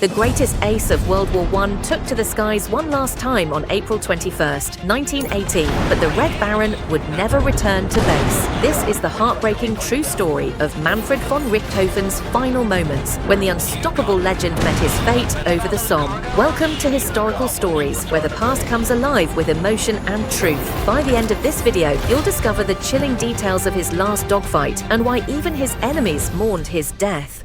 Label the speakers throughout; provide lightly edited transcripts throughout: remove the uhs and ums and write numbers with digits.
Speaker 1: The greatest ace of World War I took to the skies one last time on April 21st, 1918, but the Red Baron would never return to base. This is the heartbreaking true story of Manfred von Richthofen's final moments when the unstoppable legend met his fate over the Somme. Welcome to Historical Stories, where the past comes alive with emotion and truth. By the end of this video, you'll discover the chilling details of his last dogfight and why even his enemies mourned his death.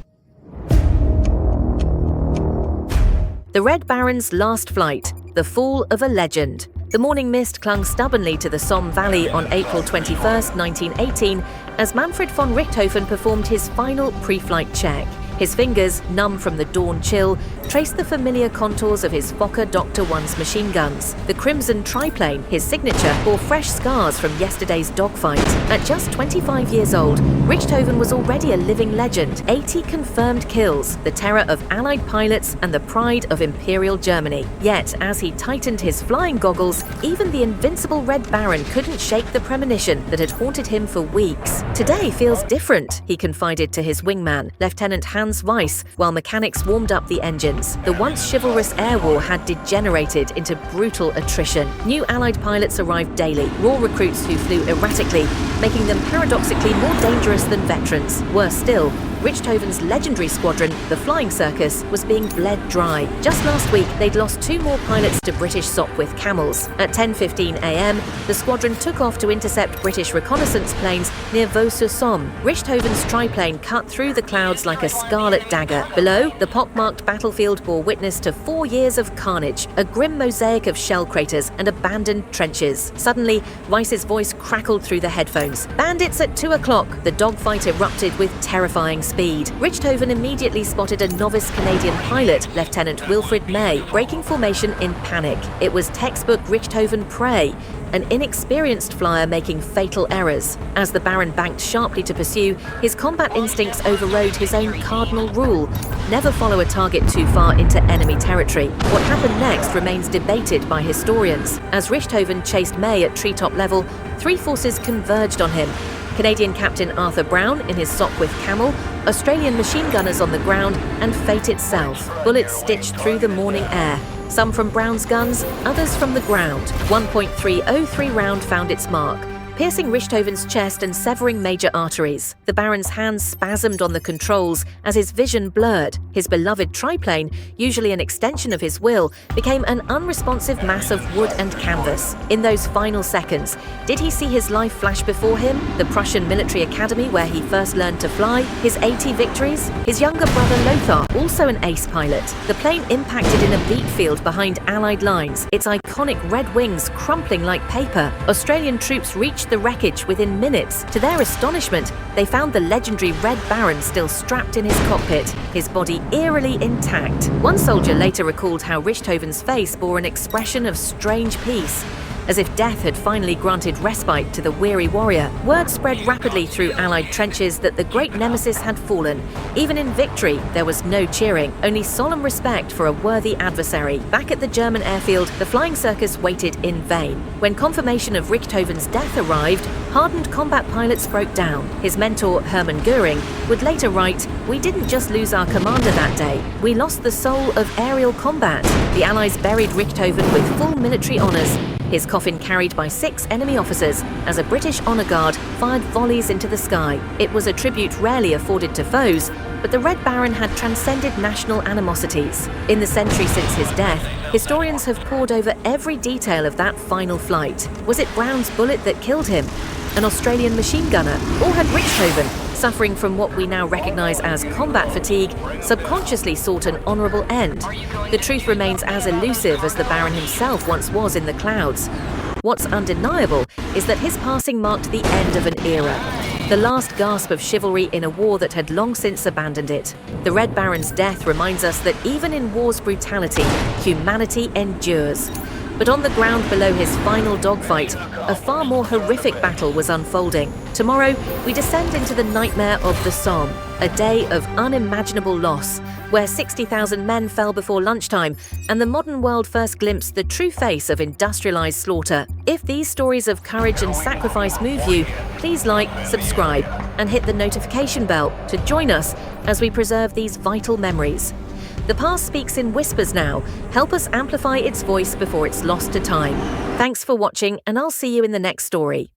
Speaker 1: The Red Baron's last flight, the fall of a legend. The morning mist clung stubbornly to the Somme Valley on April 21, 1918, as Manfred von Richthofen performed his final pre-flight check. His fingers, numb from the dawn chill, traced the familiar contours of his Fokker Dr.I's machine guns. The crimson triplane, his signature, bore fresh scars from yesterday's dogfight. At just 25 years old, Richthofen was already a living legend. 80 confirmed kills, the terror of Allied pilots and the pride of Imperial Germany. Yet, as he tightened his flying goggles, even the invincible Red Baron couldn't shake the premonition that had haunted him for weeks. "Today feels different," he confided to his wingman, Lieutenant Hans Weiss, while mechanics warmed up the engines. The once chivalrous air war had degenerated into brutal attrition. New Allied pilots arrived daily, raw recruits who flew erratically, making them paradoxically more dangerous than veterans. Worse still, Richthofen's legendary squadron, the Flying Circus, was being bled dry. Just last week, they'd lost 2 more pilots to British Sopwith Camels. At 10:15 a.m., the squadron took off to intercept British reconnaissance planes near Vaux-sur-Somme. Richthofen's triplane cut through the clouds like a scarlet dagger. Below, the pockmarked battlefield bore witness to 4 years of carnage, a grim mosaic of shell craters and abandoned trenches. Suddenly, Weiss's voice crackled through the headphones. "Bandits at 2 o'clock!" The dogfight erupted with terrifying speed. Richthofen immediately spotted a novice Canadian pilot, Lieutenant Wilfred May, breaking formation in panic. It was textbook Richthofen prey, an inexperienced flyer making fatal errors. As the Baron banked sharply to pursue, his combat instincts overrode his own cardinal rule: never follow a target too far into enemy territory. What happened next remains debated by historians. As Richthofen chased May at treetop level, 3 forces converged on him. Canadian Captain Arthur Brown in his Sopwith Camel, Australian machine gunners on the ground, and fate itself. Bullets stitched through the morning air. Some from Brown's guns, others from the ground. 1.303 round found its mark, piercing Richthofen's chest and severing major arteries. The Baron's hands spasmed on the controls as his vision blurred. His beloved triplane, usually an extension of his will, became an unresponsive mass of wood and canvas. In those final seconds, did he see his life flash before him? The Prussian military academy where he first learned to fly? His 80 victories? His younger brother Lothar, also an ace pilot. The plane impacted in a beat field behind Allied lines, its iconic red wings crumpling like paper. Australian troops reached the wreckage within minutes. To their astonishment, they found the legendary Red Baron still strapped in his cockpit, his body eerily intact. One soldier later recalled how Richthofen's face bore an expression of strange peace, as if death had finally granted respite to the weary warrior. Word spread rapidly through Allied trenches that the great nemesis had fallen. Even in victory, there was no cheering, only solemn respect for a worthy adversary. Back at the German airfield, the Flying Circus waited in vain. When confirmation of Richthofen's death arrived, hardened combat pilots broke down. His mentor, Hermann Göring, would later write, "We didn't just lose our commander that day, we lost the soul of aerial combat." The Allies buried Richthofen with full military honours, his coffin carried by 6 enemy officers as a British honour guard fired volleys into the sky. It was a tribute rarely afforded to foes, but the Red Baron had transcended national animosities. In the century since his death, historians have pored over every detail of that final flight. Was it Brown's bullet that killed him? An Australian machine gunner? Or had Richthofen, suffering from what we now recognise as combat fatigue, subconsciously sought an honourable end? The truth remains as elusive as the Baron himself once was in the clouds. What's undeniable is that his passing marked the end of an era, the last gasp of chivalry in a war that had long since abandoned it. The Red Baron's death reminds us that even in war's brutality, humanity endures. But on the ground below his final dogfight, a far more horrific battle was unfolding. Tomorrow, we descend into the nightmare of the Somme, a day of unimaginable loss, where 60,000 men fell before lunchtime, and the modern world first glimpsed the true face of industrialized slaughter. If these stories of courage and sacrifice move you, please like, subscribe, and hit the notification bell to join us as we preserve these vital memories. The past speaks in whispers now. Help us amplify its voice before it's lost to time. Thanks for watching, and I'll see you in the next story.